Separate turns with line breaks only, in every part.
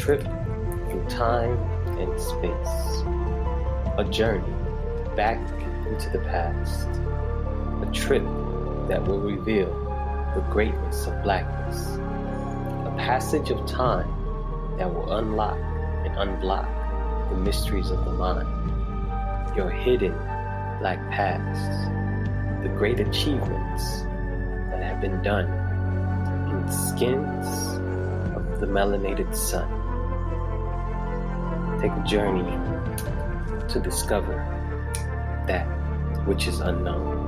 trip through time and space, a journey back into the past, a trip that will reveal the greatness of blackness, a passage of time that will unlock and unblock the mysteries of the mind, your hidden black past, the great achievements that have been done in the skins of the melanated sun. Take a journey to discover that which is unknown.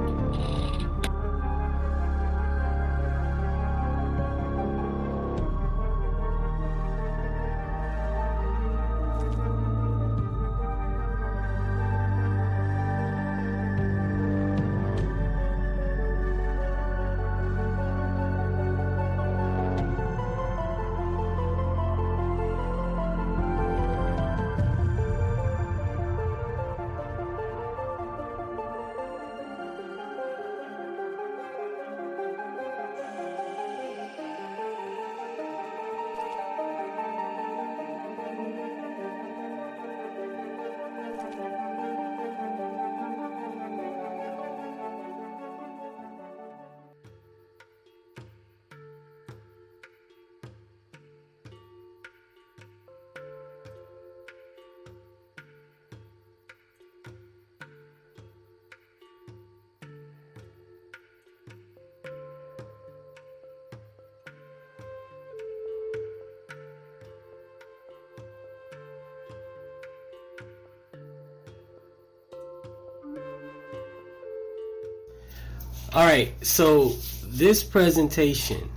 All right, so this presentation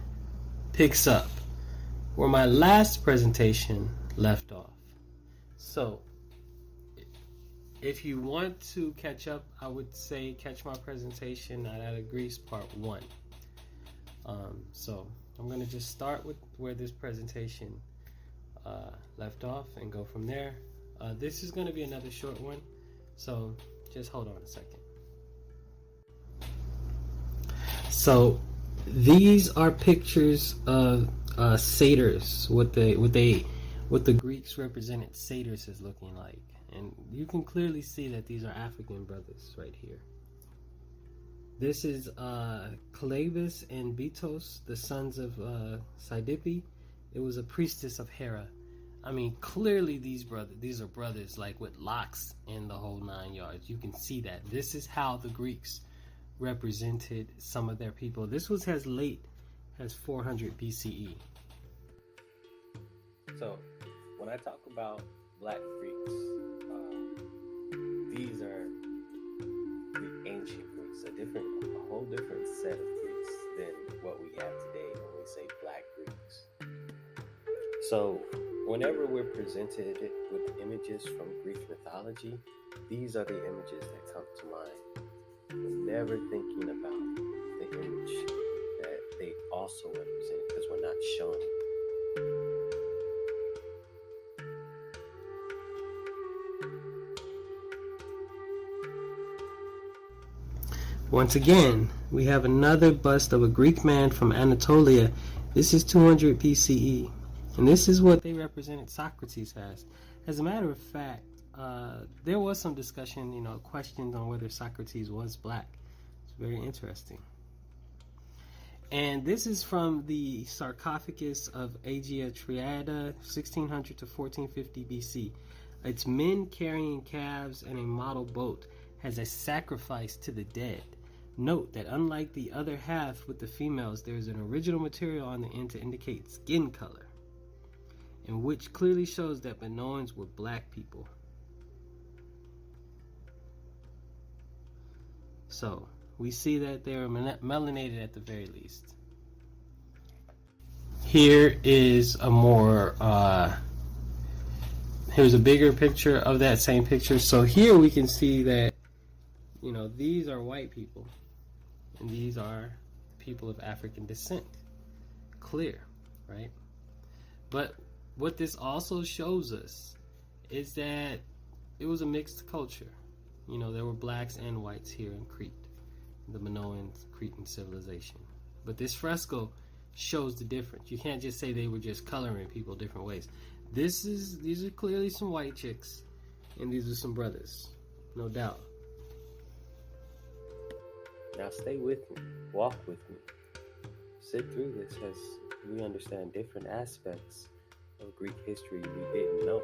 picks up where my last presentation left off. So if you want to catch up, I would say catch my presentation at Greece Part 1. So I'm going to just start with where this presentation left off and go from there. This is going to be another short one, so just hold on a second. So these are pictures of satyrs, what the Greeks represented satyrs as looking like, and you can clearly see that these are African brothers right here. This is Calebus and Betos, the sons of Sidippe. It was a priestess of Hera. I mean, clearly these are brothers like with locks and the whole 9 yards. You can see that. This is how the Greeks represented some of their people. This was as late as 400 BCE. So, when I talk about Black Greeks, these are the ancient Greeks, a whole different set of Greeks than what we have today when we say Black Greeks. So, whenever we're presented with images from Greek mythology, these are the images that come to mind. We're never thinking about the image that they also represent because we're not shown. Once again, we have another bust of a Greek man from Anatolia. This is 200 BCE, and this is what they represented Socrates as. As a matter of fact, there was some discussion, questions on whether Socrates was black. It's very interesting. And this is from the sarcophagus of Agia Triada, 1600 to 1450 BC. It's men carrying calves and a model boat as a sacrifice to the dead. Note that unlike the other half with the females, there is an original material on the end to indicate skin color, and which clearly shows that Minoans were black people. So, we see that they are melanated at the very least. Here is a more, here's a bigger picture of that same picture. So here we can see that, these are white people, and these are people of African descent. Clear, right? But what this also shows us is that it was a mixed culture. There were blacks and whites here in Crete, the Minoan Cretan civilization. But this fresco shows the difference. You can't just say they were just coloring people different ways. These are clearly some white chicks, and these are some brothers, no doubt.
Now stay with me, walk with me, sit through this as we understand different aspects of Greek history we didn't know.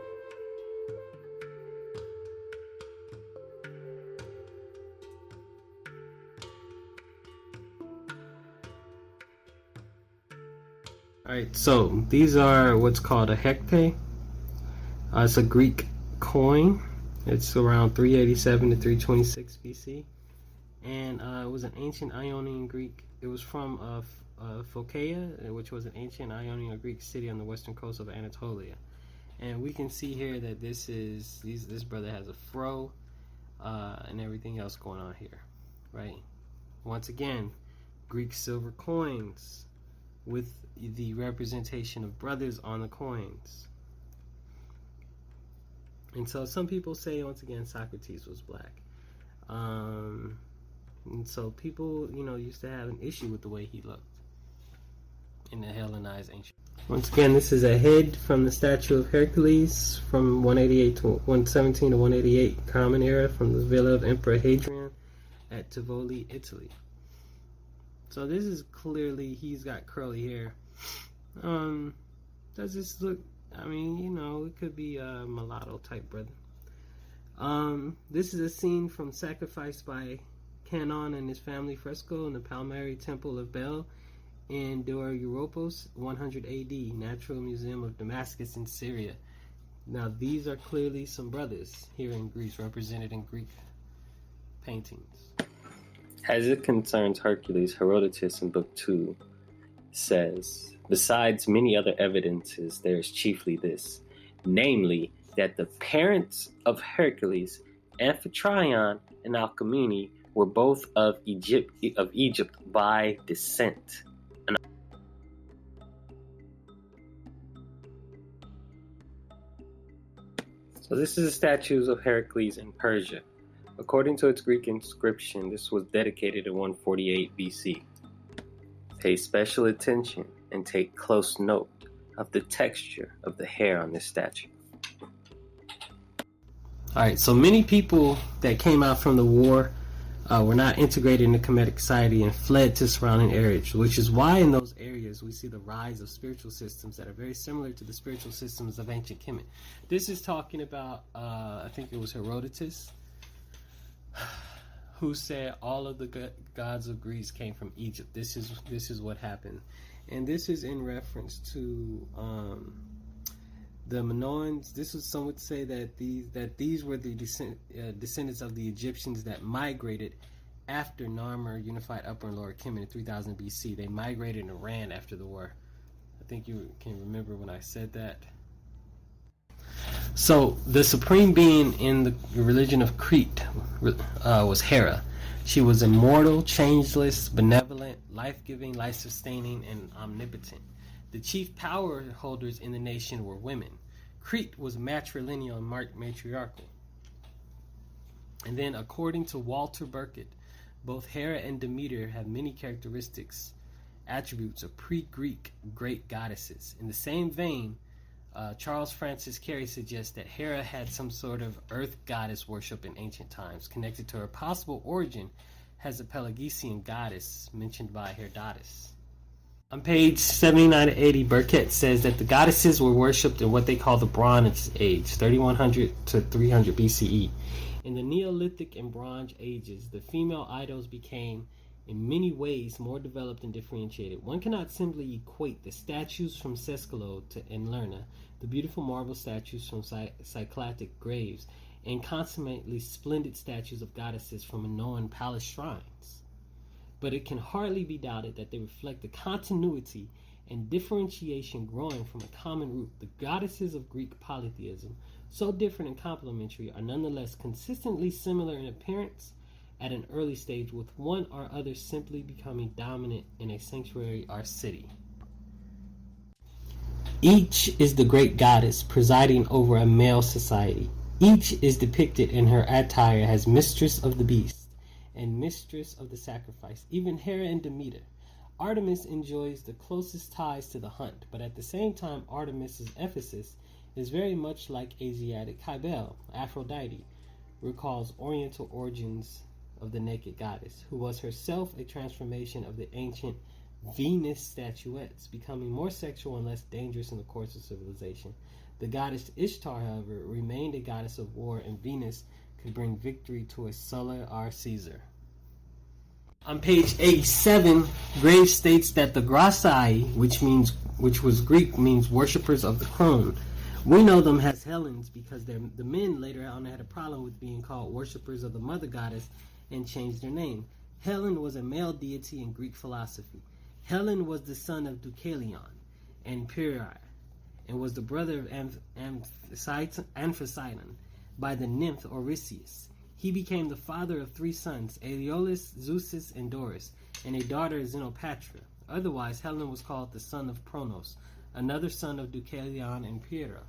Alright, so these are what's called a hekte. It's a Greek coin. It's around 387 to 326 BC. And it was an ancient Ionian Greek. It was from Phocaea, which was an ancient Ionian Greek city on the western coast of Anatolia. And we can see here that this brother has a fro and everything else going on here, right? Once again, Greek silver coins with the representation of brothers on the coins. And so some people say, once again, Socrates was black. And so people, used to have an issue with the way he looked in the Hellenized ancient. Once again, this is a head from the statue of Hercules from 188 to 117 to 188 Common Era from the Villa of Emperor Hadrian at Tivoli, Italy. So this is clearly, he's got curly hair. Does this look, it could be a mulatto type brother. This is a scene from Sacrifice by Canon and his family fresco in the Palmyra Temple of Bel in Europa, 100 AD, Natural Museum of Damascus in Syria. Now these are clearly some brothers here in Greece, represented in Greek paintings.
As it concerns Hercules, Herodotus in Book 2 says, besides many other evidences, there is chiefly this, namely, that the parents of Hercules, Amphitryon and Alcmene, were both of Egypt by descent. So this is the statues of Heracles in Persia. According to its Greek inscription, this was dedicated in 148 BC. Pay special attention and take close note of the texture of the hair on this statue.
Alright, so many people that came out from the war were not integrated into Kemetic society and fled to surrounding areas, which is why in those areas we see the rise of spiritual systems that are very similar to the spiritual systems of ancient Kemet. This is talking about, I think it was Herodotus, who said all of the gods of Greece came from Egypt. This is what happened, and this is in reference to the Minoans. This is, some would say that these were the descendants of the Egyptians that migrated after Narmer unified Upper and Lower Kemet in 3000 BC. They migrated and ran after the war. I think you can remember when I said that. So the supreme being in the religion of Crete was Hera. She was immortal, changeless, benevolent, life-giving, life-sustaining, and omnipotent. The chief power holders in the nation were women. Crete was matrilineal and matriarchal. And then, according to Walter Burkitt, both Hera and Demeter have many characteristics, attributes of pre-Greek great goddesses. In the same vein, Charles Francis Carey suggests that Hera had some sort of earth goddess worship in ancient times, connected to her possible origin as a Pelagesian goddess mentioned by Herodotus. On page 79 to 80, Burkitt says that the goddesses were worshipped in what they call the Bronze Age, 3100 to 300 BCE. In the Neolithic and Bronze Ages, the female idols became, in many ways, more developed and differentiated. One cannot simply equate the statues from Sescolo and Lerna, the beautiful marble statues from Cycladic graves, and consummately splendid statues of goddesses from Minoan palace shrines. But it can hardly be doubted that they reflect the continuity and differentiation growing from a common root. The goddesses of Greek polytheism, so different and complementary, are nonetheless consistently similar in appearance at an early stage, with one or other simply becoming dominant in a sanctuary or city. Each is the great goddess presiding over a male society. Each is depicted in her attire as mistress of the beast and mistress of the sacrifice. Even Hera and Demeter. Artemis enjoys the closest ties to the hunt, but at the same time Artemis's Ephesus is very much like Asiatic Cybele, Aphrodite, recalls Oriental origins of the naked goddess, who was herself a transformation of the ancient Venus statuettes, becoming more sexual and less dangerous in the course of civilization. The goddess Ishtar, however, remained a goddess of war, and Venus could bring victory to a Sulla or Caesar. On page 87, Graves states that the Grassai, which was Greek, means worshippers of the crone. We know them as Hellenes because the men later on had a problem with being called worshippers of the mother goddess and changed their name. Helen was a male deity in Greek philosophy. Helen was the son of Deucalion and Pyrrha, and was the brother of Amphitryon by the nymph Orpheus. He became the father of 3 sons, Aeolus, Zeus, and Doris, and a daughter, Xenopatra. Otherwise, Helen was called the son of Pronos, another son of Deucalion and Pyrrha.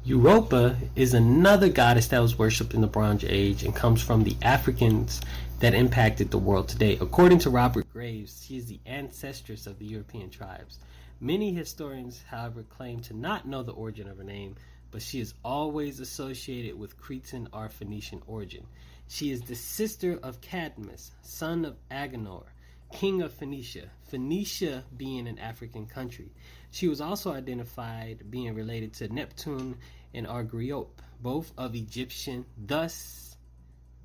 Europa is another goddess that was worshipped in the Bronze Age and comes from the Africans that impacted the world today. According to Robert Graves, she is the ancestress of the European tribes. Many historians, however, claim to not know the origin of her name, but she is always associated with Cretan or Phoenician origin. She is the sister of Cadmus, son of Agenor, king of Phoenicia, Phoenicia being an African country. She was also identified being related to Neptune and Argiope, both of Egyptian, thus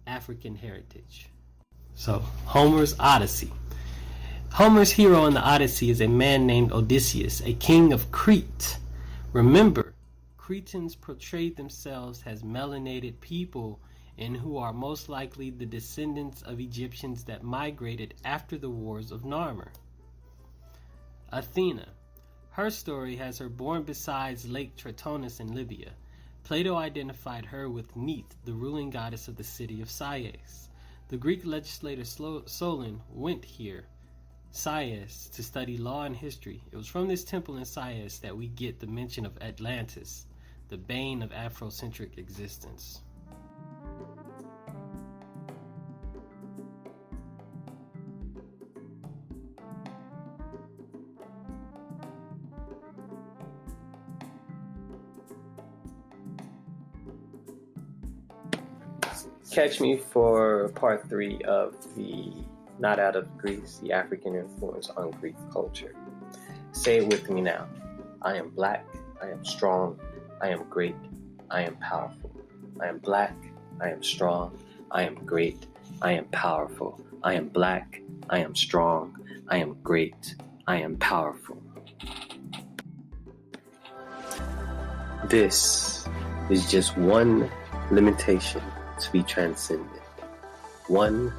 African heritage. So, Homer's Odyssey. Homer's hero in the Odyssey is a man named Odysseus, a king of Crete. Remember, Cretans portrayed themselves as melanated people and who are most likely the descendants of Egyptians that migrated after the wars of Narmer. Athena. Her story has her born beside Lake Tritonis in Libya. Plato identified her with Neith, the ruling goddess of the city of Sais. The Greek legislator Solon went here, Sais, to study law and history. It was from this temple in Sais that we get the mention of Atlantis, the bane of Afrocentric existence.
Catch me for part 3 of the Not Out of Greece, the African influence on Greek culture. Say it with me now. I am black, I am strong, I am great, I am powerful. I am black, I am strong, I am great, I am powerful. I am black, I am strong, I am great, I am powerful. This is just one limitation to be transcended. One